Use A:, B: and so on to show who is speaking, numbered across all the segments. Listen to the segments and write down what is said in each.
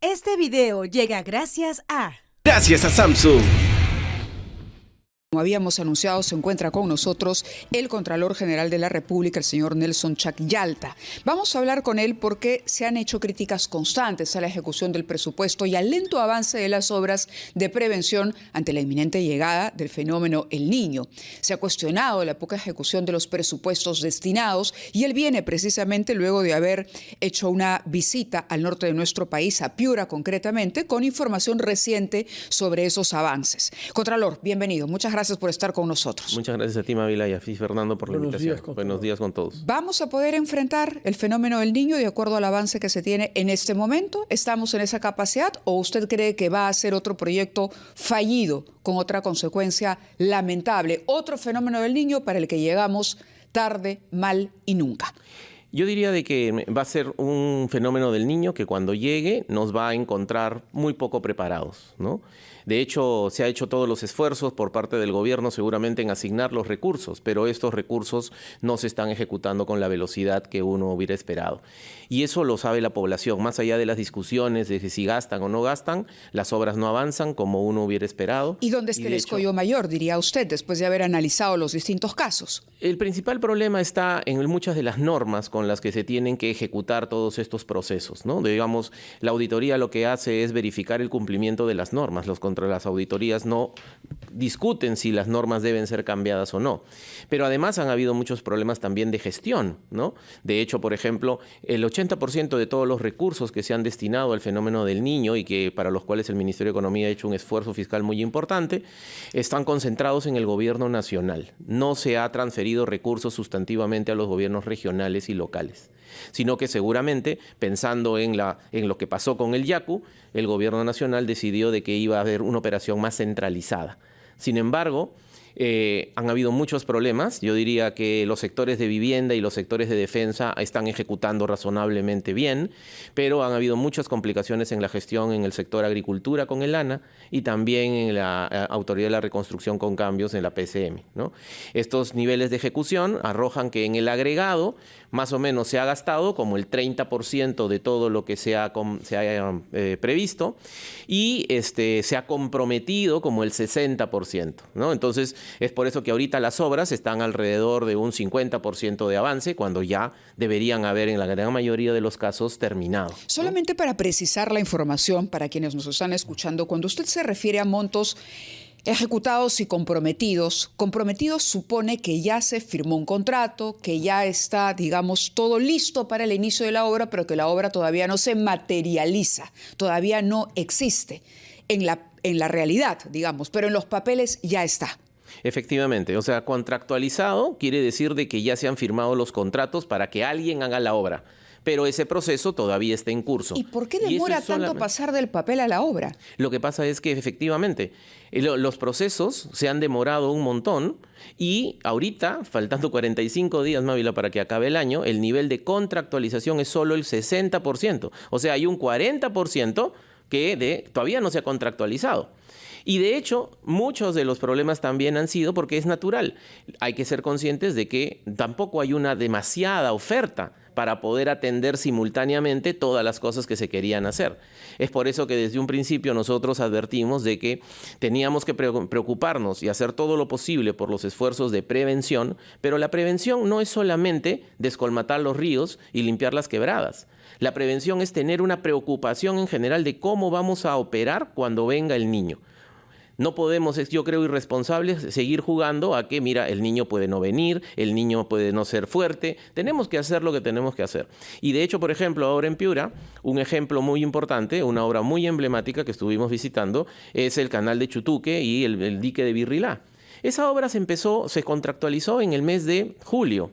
A: Este video llega gracias a...
B: Gracias a Samsung.
C: Como habíamos anunciado, se encuentra con nosotros el Contralor General de la República, el señor Nelson Chac Yalta. Vamos a hablar con él porque se han hecho críticas constantes a la ejecución del presupuesto y al lento avance de las obras de prevención ante la inminente llegada del fenómeno El Niño. Se ha cuestionado la poca ejecución de los presupuestos destinados y él viene precisamente luego de haber hecho una visita al norte de nuestro país, a Piura concretamente, con información reciente sobre esos avances. Contralor, bienvenido. Muchas gracias por estar con nosotros.
D: Muchas gracias a ti, Mávila, y a Fernando por la invitación. Buenos días con todos.
C: ¿Vamos a poder enfrentar el fenómeno del Niño de acuerdo al avance que se tiene en este momento? ¿Estamos en esa capacidad o usted cree que va a ser otro proyecto fallido con otra consecuencia lamentable? Otro fenómeno del Niño para el que llegamos tarde, mal y nunca.
D: Yo diría de que va a ser un fenómeno del Niño que cuando llegue nos va a encontrar muy poco preparados, ¿no? De hecho, se ha hecho todos los esfuerzos por parte del gobierno seguramente en asignar los recursos, pero estos recursos no se están ejecutando con la velocidad que uno hubiera esperado. Y eso lo sabe la población, más allá de las discusiones de si gastan o no gastan, las obras no avanzan como uno hubiera esperado.
C: ¿Y dónde está el escollo mayor, diría usted, después de haber analizado los distintos casos?
D: El principal problema está en muchas de las normas con las que se tienen que ejecutar todos estos procesos, ¿no? Digamos, la auditoría lo que hace es verificar el cumplimiento de las normas. Contra las auditorías no discuten si las normas deben ser cambiadas o no. Pero además han habido muchos problemas también de gestión, ¿no? De hecho, por ejemplo, el 80% de todos los recursos que se han destinado al fenómeno del Niño y que para los cuales el Ministerio de Economía ha hecho un esfuerzo fiscal muy importante, están concentrados en el gobierno nacional. No se ha transferido recursos sustantivamente a los gobiernos regionales y locales, sino que seguramente, pensando en lo que pasó con el Yaku, el gobierno nacional decidió de que iba a haber una operación más centralizada. Sin embargo, han habido muchos problemas. Yo diría que los sectores de vivienda y los sectores de defensa están ejecutando razonablemente bien, pero han habido muchas complicaciones en la gestión en el sector agricultura con el ANA y también en la Autoridad de la Reconstrucción con Cambios en la PCM, ¿no? Estos niveles de ejecución arrojan que en el agregado más o menos se ha gastado como el 30% de todo lo que se ha previsto y se ha comprometido como el 60%, ¿no? Entonces, es por eso que ahorita las obras están alrededor de un 50% de avance, cuando ya deberían haber en la gran mayoría de los casos terminado, ¿no?
C: Solamente para precisar la información para quienes nos están escuchando, cuando usted se refiere a montos ejecutados y comprometidos supone que ya se firmó un contrato, que ya está, digamos, todo listo para el inicio de la obra, pero que la obra todavía no se materializa, todavía no existe en la realidad, digamos, pero en los papeles ya está.
D: Efectivamente, o sea, contractualizado quiere decir de que ya se han firmado los contratos para que alguien haga la obra, pero ese proceso todavía está en curso.
C: ¿Y por qué demora tanto pasar del papel a la obra?
D: Lo que pasa es que efectivamente los procesos se han demorado un montón y ahorita, faltando 45 días, Mávila, para que acabe el año, el nivel de contractualización es solo el 60%. O sea, hay un 40% que todavía no se ha contractualizado. Y de hecho, muchos de los problemas también han sido porque es natural. Hay que ser conscientes de que tampoco hay una demasiada oferta para poder atender simultáneamente todas las cosas que se querían hacer. Es por eso que desde un principio nosotros advertimos de que teníamos que preocuparnos y hacer todo lo posible por los esfuerzos de prevención, pero la prevención no es solamente descolmatar los ríos y limpiar las quebradas. La prevención es tener una preocupación en general de cómo vamos a operar cuando venga el niño. No podemos, yo creo, irresponsables seguir jugando a que, mira, el niño puede no venir, el niño puede no ser fuerte. Tenemos que hacer lo que tenemos que hacer. Y de hecho, por ejemplo, ahora en Piura, un ejemplo muy importante, una obra muy emblemática que estuvimos visitando, es el canal de Chutuque y el dique de Birrilá. Esa obra se contractualizó en el mes de julio,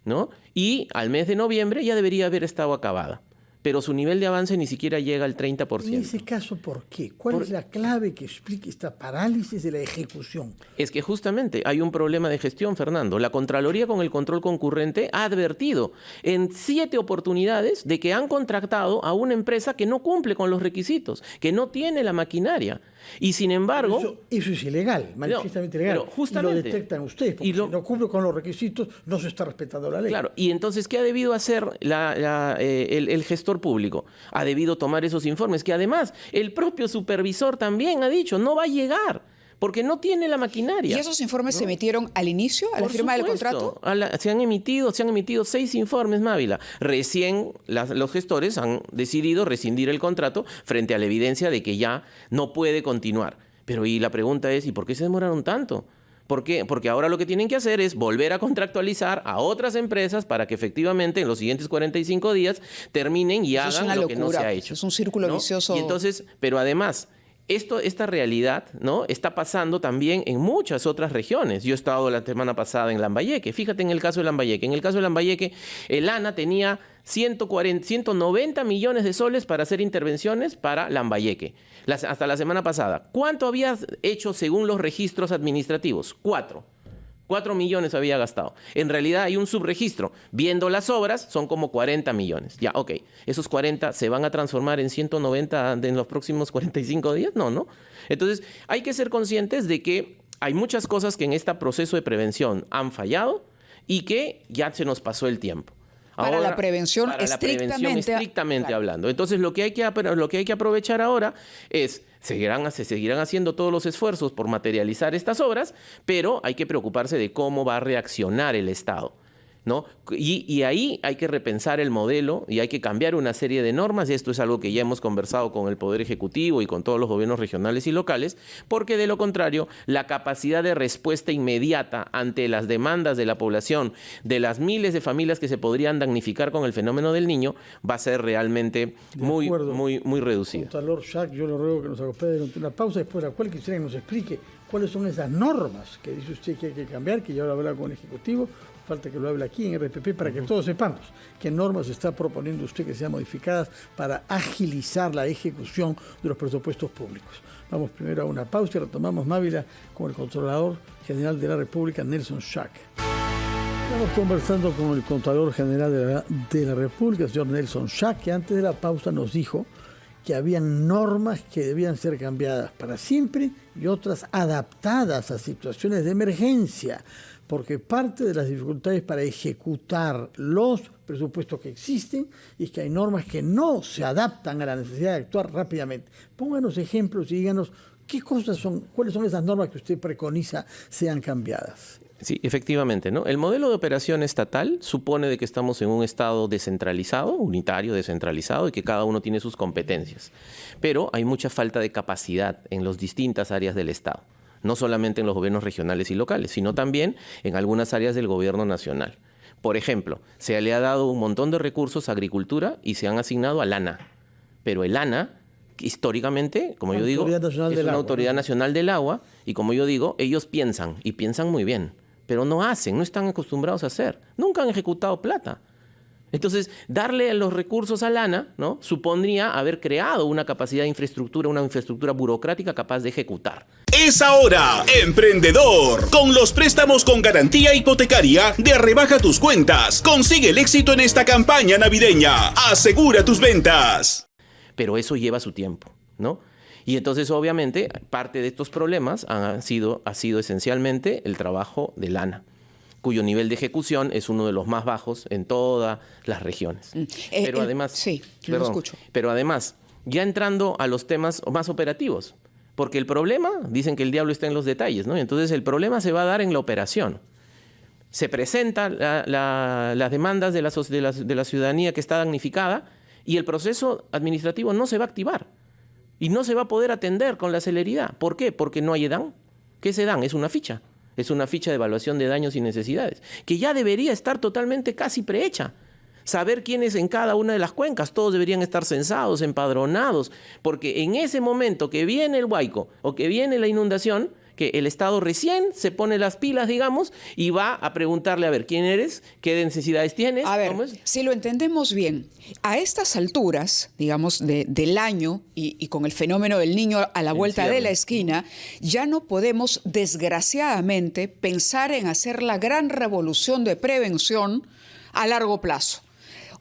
D: ¿no? Y al mes de noviembre ya debería haber estado acabada. Pero su nivel de avance ni siquiera llega al 30%.
E: En ese caso, ¿por qué? ¿Cuál es la clave que explique esta parálisis de la ejecución?
D: Es que justamente hay un problema de gestión, Fernando. La Contraloría con el control concurrente ha advertido en 7 oportunidades de que han contratado a una empresa que no cumple con los requisitos, que no tiene la maquinaria. Y sin embargo...
E: Eso es ilegal, manifiestamente ilegal.
D: Pero justamente,
E: y lo detectan ustedes, porque si no cumple con los requisitos, no se está respetando la ley.
D: Claro, y entonces, ¿qué ha debido hacer el gestor sector público ha debido tomar esos informes, que además el propio supervisor también ha dicho no va a llegar. Porque no tiene la maquinaria.
C: ¿Y esos informes se emitieron al inicio, a la firma del contrato?
D: Se han emitido 6 informes, Mávila. Recién los gestores han decidido rescindir el contrato frente a la evidencia de que ya no puede continuar. Pero y la pregunta es, ¿y por qué se demoraron tanto? ¿Por qué? Porque ahora lo que tienen que hacer es volver a contractualizar a otras empresas para que efectivamente en los siguientes 45 días terminen y hagan lo que no se ha hecho.
C: Es un círculo vicioso.
D: Y entonces, pero además, esta realidad, ¿no?, está pasando también en muchas otras regiones. Yo he estado la semana pasada en Lambayeque. Fíjate en el caso de Lambayeque. En el caso de Lambayeque, el ANA tenía 190 millones de soles para hacer intervenciones para Lambayeque. Hasta la semana pasada. ¿Cuánto había hecho según los registros administrativos? 4 millones había gastado. En realidad hay un subregistro. Viendo las obras, son como 40 millones. Ya, ok. ¿Esos 40 se van a transformar en 190 en los próximos 45 días? No. Entonces, hay que ser conscientes de que hay muchas cosas que en este proceso de prevención han fallado y que ya se nos pasó el tiempo.
C: Para la prevención
D: estrictamente
C: claro.
D: hablando. Entonces, lo que hay que aprovechar ahora es... Se seguirán haciendo todos los esfuerzos por materializar estas obras, pero hay que preocuparse de cómo va a reaccionar el Estado, ¿no? Y ahí hay que repensar el modelo y hay que cambiar una serie de normas, y esto es algo que ya hemos conversado con el Poder Ejecutivo y con todos los gobiernos regionales y locales, porque de lo contrario, la capacidad de respuesta inmediata ante las demandas de la población, de las miles de familias que se podrían damnificar con el fenómeno del Niño, va a ser realmente muy reducida.
E: Contralor Schack, yo le ruego que nos acompañe durante una pausa, después de la cual quisiera que nos explique cuáles son esas normas que dice usted que hay que cambiar, que ya lo hablado con el Ejecutivo. Falta que lo hable aquí en RPP para que todos sepamos qué normas está proponiendo usted que sean modificadas para agilizar la ejecución de los presupuestos públicos. Vamos primero a una pausa y retomamos Mávila con el Controlador General de la República, Nelson Schack. Estamos conversando con el Contralor General de la República, el señor Nelson Schack, que antes de la pausa nos dijo que habían normas que debían ser cambiadas para siempre y otras adaptadas a situaciones de emergencia, porque parte de las dificultades para ejecutar los presupuestos que existen es que hay normas que no se adaptan a la necesidad de actuar rápidamente. Pónganos ejemplos y díganos cuáles son esas normas que usted preconiza sean cambiadas.
D: Sí, efectivamente, ¿no? El modelo de operación estatal supone de que estamos en un Estado descentralizado, unitario, descentralizado, y que cada uno tiene sus competencias. Pero hay mucha falta de capacidad en las distintas áreas del Estado. No solamente en los gobiernos regionales y locales, sino también en algunas áreas del gobierno nacional. Por ejemplo, se le ha dado un montón de recursos a agricultura y se han asignado al ANA. Pero el ANA, históricamente, como yo digo, es una autoridad nacional del agua, y como yo digo, ellos piensan, y piensan muy bien, pero no hacen, no están acostumbrados a hacer. Nunca han ejecutado plata. Entonces, darle los recursos al ANA, ¿no?, supondría haber creado una capacidad de infraestructura, una infraestructura burocrática capaz de ejecutar.
B: Es ahora, emprendedor. Con los préstamos con garantía hipotecaria de Rebaja Tus Cuentas. Consigue el éxito en esta campaña navideña. Asegura tus ventas.
D: Pero eso lleva su tiempo, ¿no? Y entonces, obviamente, parte de estos problemas ha sido esencialmente el trabajo del ANA, cuyo nivel de ejecución es uno de los más bajos en todas las regiones. Pero además,
C: sí, lo escucho.
D: Pero además, ya entrando a los temas más operativos, porque el problema, dicen que el diablo está en los detalles, ¿no? Entonces el problema se va a dar en la operación. Se presentan las demandas de la ciudadanía que está damnificada y el proceso administrativo no se va a activar y no se va a poder atender con la celeridad. ¿Por qué? Porque no hay EDAN. ¿Qué es EDAN? Es una ficha. Es una ficha de evaluación de daños y necesidades, que ya debería estar totalmente casi prehecha. Saber quiénes en cada una de las cuencas, todos deberían estar censados, empadronados, porque en ese momento que viene el huaico o que viene la inundación, que el Estado recién se pone las pilas, digamos, y va a preguntarle, a ver, ¿quién eres? ¿Qué necesidades tienes?
C: A ver, si lo entendemos bien, a estas alturas, digamos, del año y con el fenómeno del Niño a la vuelta de la esquina, ya no podemos, desgraciadamente, pensar en hacer la gran revolución de prevención a largo plazo.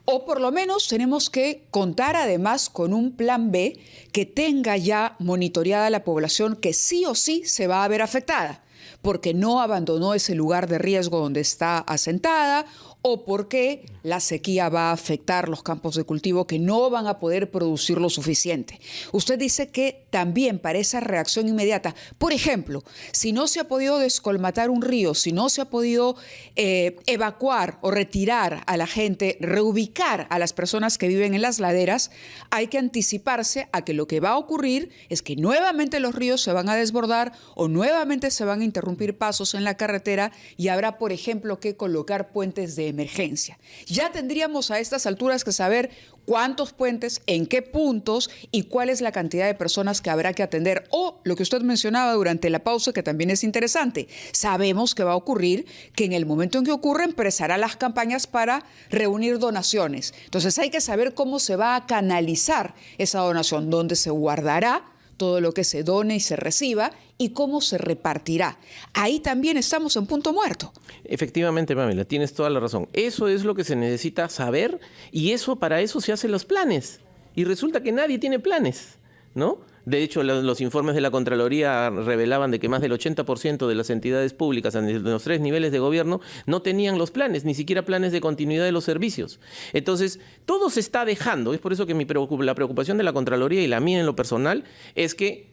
C: O por lo menos tenemos que contar además con un plan B que tenga ya monitoreada la población que sí o sí se va a ver afectada, porque no abandonó ese lugar de riesgo donde está asentada o porque la sequía va a afectar los campos de cultivo que no van a poder producir lo suficiente. Usted dice que también para esa reacción inmediata, por ejemplo, si no se ha podido descolmatar un río, si no se ha podido evacuar o retirar a la gente, reubicar a las personas que viven en las laderas, hay que anticiparse a que lo que va a ocurrir es que nuevamente los ríos se van a desbordar o nuevamente se van a interrumpir pasos en la carretera y habrá, por ejemplo, que colocar puentes de emergencia. Ya tendríamos a estas alturas que saber cuántos puentes, en qué puntos y cuál es la cantidad de personas que habrá que atender. O lo que usted mencionaba durante la pausa, que también es interesante. Sabemos que va a ocurrir, que en el momento en que ocurra empezarán las campañas para reunir donaciones. Entonces hay que saber cómo se va a canalizar esa donación, dónde se guardará todo lo que se done y se reciba y cómo se repartirá. Ahí también estamos en punto muerto.
D: Efectivamente, Pamela, tienes toda la razón. Eso es lo que se necesita saber y para eso se hacen los planes. Y resulta que nadie tiene planes, ¿no? De hecho, los informes de la Contraloría revelaban de que más del 80% de las entidades públicas en los 3 niveles de gobierno no tenían los planes, ni siquiera planes de continuidad de los servicios. Entonces, todo se está dejando. Es por eso que la preocupación de la Contraloría y la mía en lo personal es que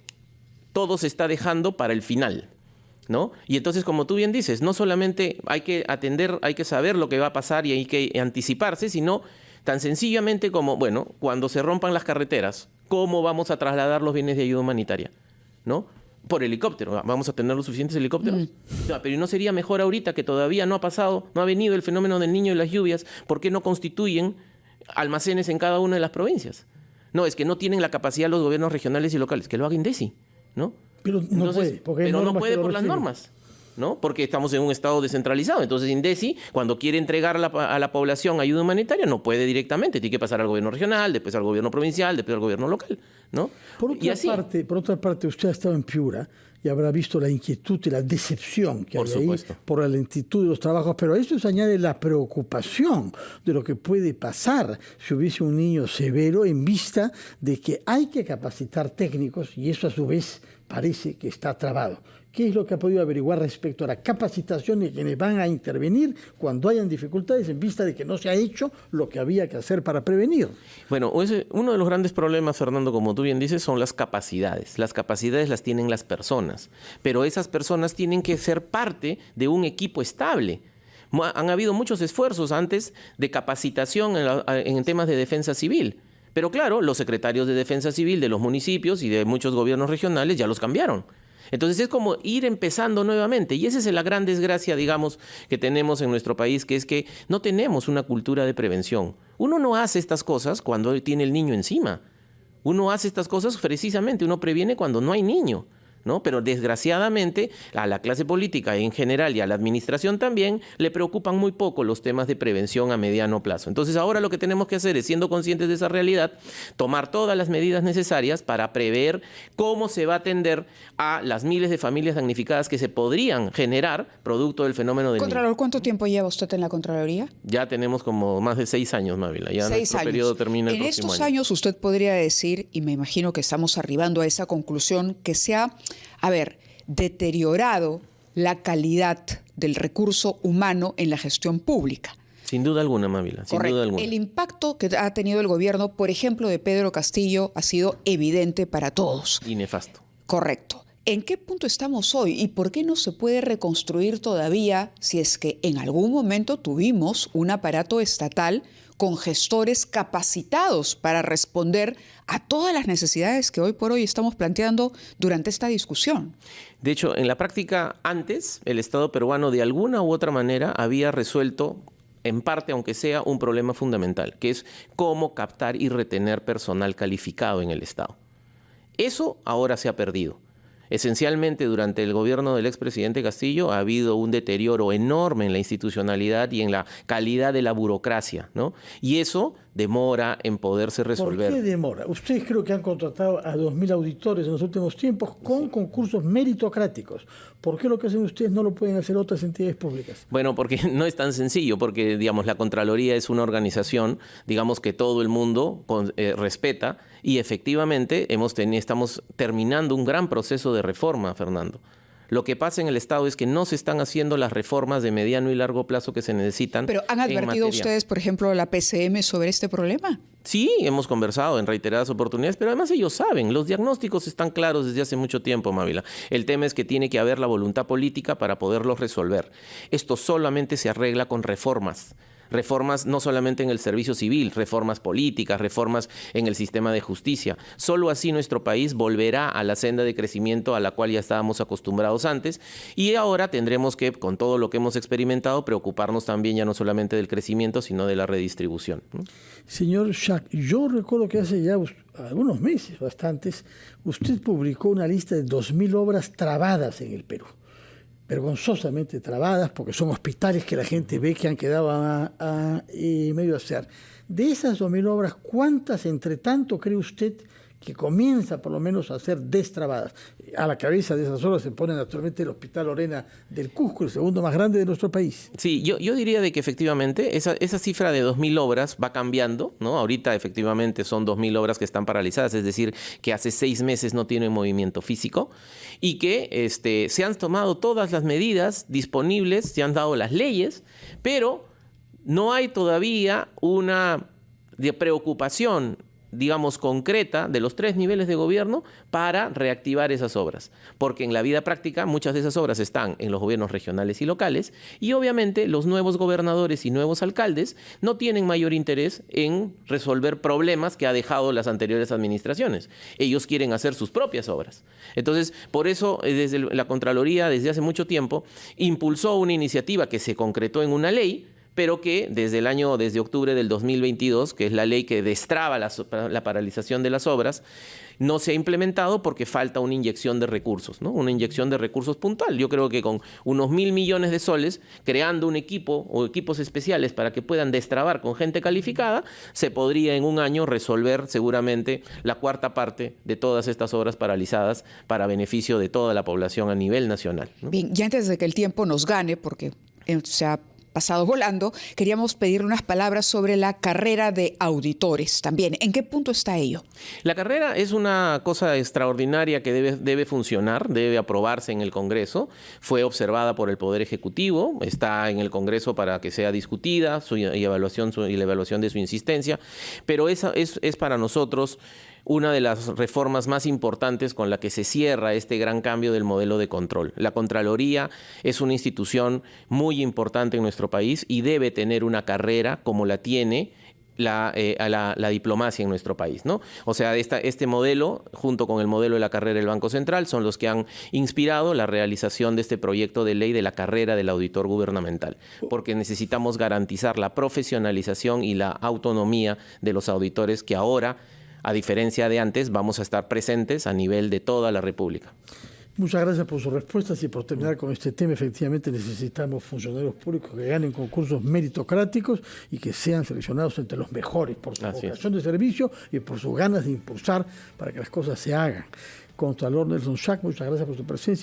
D: todo se está dejando para el final, ¿no? Y entonces, como tú bien dices, no solamente hay que atender, hay que saber lo que va a pasar y hay que anticiparse, sino tan sencillamente como, bueno, cuando se rompan las carreteras, ¿cómo vamos a trasladar los bienes de ayuda humanitaria? ¿No? Por helicóptero. ¿Vamos a tener los suficientes helicópteros? No, pero ¿no sería mejor ahorita que todavía no ha venido el fenómeno del Niño y las lluvias? ¿Por qué no constituyen almacenes en cada una de las provincias? No, es que no tienen la capacidad los gobiernos regionales y locales. Que lo haga INDECI, ¿no?
E: Pero no puede,
D: pero no puede por las normas, ¿no? Porque estamos en un estado descentralizado. Entonces, INDECI, cuando quiere entregar a la población ayuda humanitaria, no puede directamente. Tiene que pasar al gobierno regional, después al gobierno provincial, después al gobierno local, ¿no?
E: Por otra parte, usted ha estado en Piura y habrá visto la inquietud y la decepción que hay ahí por la lentitud de los trabajos, pero a esto se añade la preocupación de lo que puede pasar si hubiese un niño severo en vista de que hay que capacitar técnicos y eso a su vez parece que está trabado. ¿Qué es lo que ha podido averiguar respecto a la capacitación de quienes van a intervenir cuando hayan dificultades en vista de que no se ha hecho lo que había que hacer para prevenir?
D: Bueno, uno de los grandes problemas, Fernando, como tú bien dices, son las capacidades. Las capacidades las tienen las personas, pero esas personas tienen que ser parte de un equipo estable. Han habido muchos esfuerzos antes de capacitación en temas de defensa civil. Pero claro, los secretarios de defensa civil de los municipios y de muchos gobiernos regionales ya los cambiaron. Entonces es como ir empezando nuevamente y esa es la gran desgracia, digamos, que tenemos en nuestro país, que es que no tenemos una cultura de prevención. Uno no hace estas cosas cuando tiene el niño encima. Uno hace estas cosas precisamente, uno previene cuando no hay niño, ¿no? Pero desgraciadamente a la clase política en general y a la administración también le preocupan muy poco los temas de prevención a mediano plazo. Entonces ahora lo que tenemos que hacer es, siendo conscientes de esa realidad, tomar todas las medidas necesarias para prever cómo se va a atender a las miles de familias damnificadas que se podrían generar producto del fenómeno del
C: Contralor,
D: niño.
C: ¿cuánto tiempo lleva usted en la Contraloría?
D: Ya tenemos como más de 6 años, Mávila. Ya
C: 6
D: nuestro
C: años.
D: periodo termina el próximo año.
C: En estos años usted podría decir, y me imagino que estamos arribando a esa conclusión, que se ha, deteriorado la calidad del recurso humano en la gestión pública.
D: Sin duda alguna, Mávila, sin duda alguna.
C: El impacto que ha tenido el gobierno, por ejemplo, de Pedro Castillo, ha sido evidente para todos.
D: Y nefasto.
C: Correcto. ¿En qué punto estamos hoy y por qué no se puede reconstruir todavía si es que en algún momento tuvimos un aparato estatal con gestores capacitados para responder a todas las necesidades que hoy por hoy estamos planteando durante esta discusión?
D: De hecho, en la práctica, antes, el Estado peruano de alguna u otra manera había resuelto, en parte aunque sea, un problema fundamental, que es cómo captar y retener personal calificado en el Estado. Eso ahora se ha perdido. Esencialmente, durante el gobierno del expresidente Castillo ha habido un deterioro enorme en la institucionalidad y en la calidad de la burocracia, ¿no? Y eso demora en poderse resolver.
E: ¿Por qué demora? Ustedes creo que han contratado a 2.000 auditores en los últimos tiempos con concursos meritocráticos. ¿Por qué lo que hacen ustedes no lo pueden hacer otras entidades públicas?
D: Bueno, porque no es tan sencillo, porque digamos la Contraloría es una organización, digamos que todo el mundo respeta y efectivamente estamos terminando un gran proceso de reforma, Fernando. Lo que pasa en el Estado es que no se están haciendo las reformas de mediano y largo plazo que se necesitan.
C: Pero ¿han advertido ustedes, por ejemplo, la PCM sobre este problema?
D: Sí, hemos conversado en reiteradas oportunidades, pero además ellos saben, los diagnósticos están claros desde hace mucho tiempo, Mávila. El tema es que tiene que haber la voluntad política para poderlos resolver. Esto solamente se arregla con reformas. Reformas no solamente en el servicio civil, reformas políticas, reformas en el sistema de justicia. Solo así nuestro país volverá a la senda de crecimiento a la cual ya estábamos acostumbrados antes, y ahora tendremos que, con todo lo que hemos experimentado, preocuparnos también ya no solamente del crecimiento, sino de la redistribución.
E: Señor Schack, yo recuerdo que hace ya algunos meses, bastantes, usted publicó una lista de 2.000 obras trabadas en el Perú. Vergonzosamente trabadas, porque son hospitales que la gente ve que han quedado a medio hacer. De esas 2.000 obras, ¿cuántas entre tanto cree usted que comienza por lo menos a ser destrabadas? A la cabeza de esas obras se pone naturalmente el Hospital Lorena del Cusco, el segundo más grande de nuestro país.
D: Sí, yo diría de que efectivamente esa cifra de 2.000 obras va cambiando, ¿no? Ahorita efectivamente son 2.000 obras que están paralizadas, es decir, que hace 6 meses no tienen movimiento físico y que se han tomado todas las medidas disponibles, se han dado las leyes, pero no hay todavía una preocupación, digamos, concreta de los 3 niveles de gobierno para reactivar esas obras. Porque en la vida práctica muchas de esas obras están en los gobiernos regionales y locales y obviamente los nuevos gobernadores y nuevos alcaldes no tienen mayor interés en resolver problemas que ha dejado las anteriores administraciones. Ellos quieren hacer sus propias obras. Entonces, por eso desde la Contraloría desde hace mucho tiempo impulsó una iniciativa que se concretó en una ley, pero que desde octubre del 2022, que es la ley que destraba la paralización de las obras, no se ha implementado porque falta una inyección de recursos, ¿no? Una inyección de recursos puntual. Yo creo que con unos 1.000 millones de soles, creando un equipo o equipos especiales para que puedan destrabar con gente calificada, se podría en un año resolver seguramente la 1/4 parte de todas estas obras paralizadas para beneficio de toda la población a nivel nacional, ¿no?
C: Bien, y antes de que el tiempo nos gane, porque se ha pasado volando, queríamos pedirle unas palabras sobre la carrera de auditores también. ¿En qué punto está ello?
D: La carrera es una cosa extraordinaria que debe funcionar, debe aprobarse en el Congreso. Fue observada por el Poder Ejecutivo, está en el Congreso para que sea discutida y la evaluación de su insistencia, pero esa es para nosotros una de las reformas más importantes con la que se cierra este gran cambio del modelo de control. La Contraloría es una institución muy importante en nuestro país y debe tener una carrera como la tiene la diplomacia en nuestro país, ¿no? O sea, este modelo, junto con el modelo de la carrera del Banco Central, son los que han inspirado la realización de este proyecto de ley de la carrera del auditor gubernamental, porque necesitamos garantizar la profesionalización y la autonomía de los auditores que ahora, a diferencia de antes, vamos a estar presentes a nivel de toda la República.
E: Muchas gracias por sus respuestas y por terminar con este tema. Efectivamente necesitamos funcionarios públicos que ganen concursos meritocráticos y que sean seleccionados entre los mejores por su vocación de servicio y por sus ganas de impulsar para que las cosas se hagan. Contralor Nelson Schack, muchas gracias por su presencia.